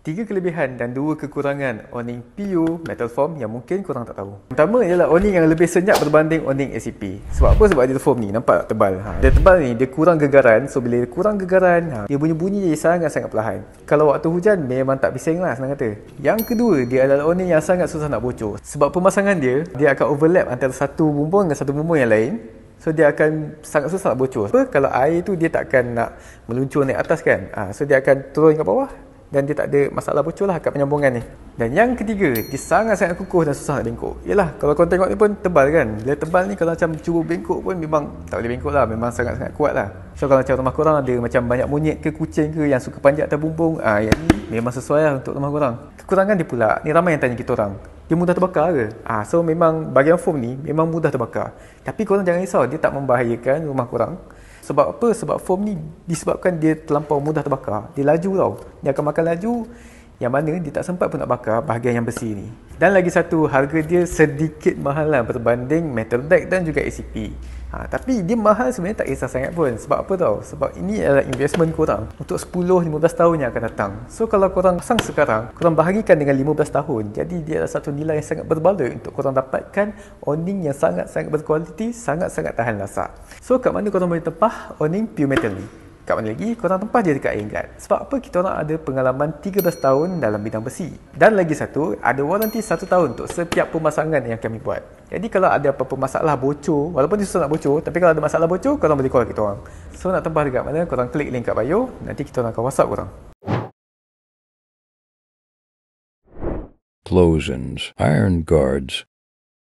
Tiga kelebihan dan dua kekurangan awning PU metal form yang mungkin korang tak tahu. Pertama ialah awning yang lebih senyap berbanding awning ACP. Sebab apa? Sebab dia foam ni nampak tebal. Dia tebal ni, dia kurang gegaran. So bila dia kurang gegaran, dia bunyi-bunyi dia sangat-sangat perlahan. Kalau waktu hujan memang tak bising lah, senang kata. Yang kedua, dia adalah awning yang sangat susah nak bocor. Sebab pemasangan dia akan overlap antara satu bumbung dengan satu bumbung yang lain. So dia akan sangat susah nak bocor. Sebab kalau air tu dia takkan nak meluncur naik atas kan. So dia akan turun ke bawah. Dan dia tak ada masalah bocor lah kat penyambungan ni. Dan yang ketiga, dia sangat-sangat kukuh dan susah nak bengkok. Yelah, kalau korang tengok ni pun tebal kan. Dia tebal ni kalau macam cuba bengkok pun memang tak boleh bengkok lah. Memang sangat-sangat kuat lah. So kalau macam rumah korang ada macam banyak monyet ke kucing ke yang suka panjat atas bumbung, yang ni memang sesuai lah untuk rumah korang. Kekurangan dia pula, ni ramai yang tanya kita orang, dia mudah terbakar ke? So memang bahagian foam ni memang mudah terbakar. Tapi korang jangan risau, dia tak membahayakan rumah korang. Sebab apa? Sebab foam ni disebabkan dia terlampau mudah terbakar. Dia laju tau. Dia akan makan laju yang mana dia tak sempat pun nak bakar bahagian yang besi ni. Dan lagi satu, harga dia sedikit mahal lah berbanding metal deck dan juga ACP. Tapi dia mahal sebenarnya tak kisah sangat pun. Sebab apa tau? Sebab ini adalah investment korang untuk 10-15 tahun yang akan datang. So kalau korang pasang sekarang, korang bahagikan dengan 15 tahun. Jadi dia adalah satu nilai yang sangat berbaloi untuk korang dapatkan awning yang sangat-sangat berkualiti, sangat-sangat tahan lasak. So kat mana korang boleh tempah awning pure metal ni? Kat mana lagi? Korang tempah dia dekat England. Sebab apa? Kita orang ada pengalaman 13 tahun dalam bidang besi. Dan lagi satu, ada waranti 1 tahun untuk setiap pemasangan yang kami buat. Jadi kalau ada apa-apa masalah bocor, walaupun dia susah nak bocor, tapi kalau ada masalah bocor, korang boleh call kita orang. So nak tempah dekat mana? Korang klik link kat bio, nanti kita orang akan WhatsApp korang. Closins, iron guards,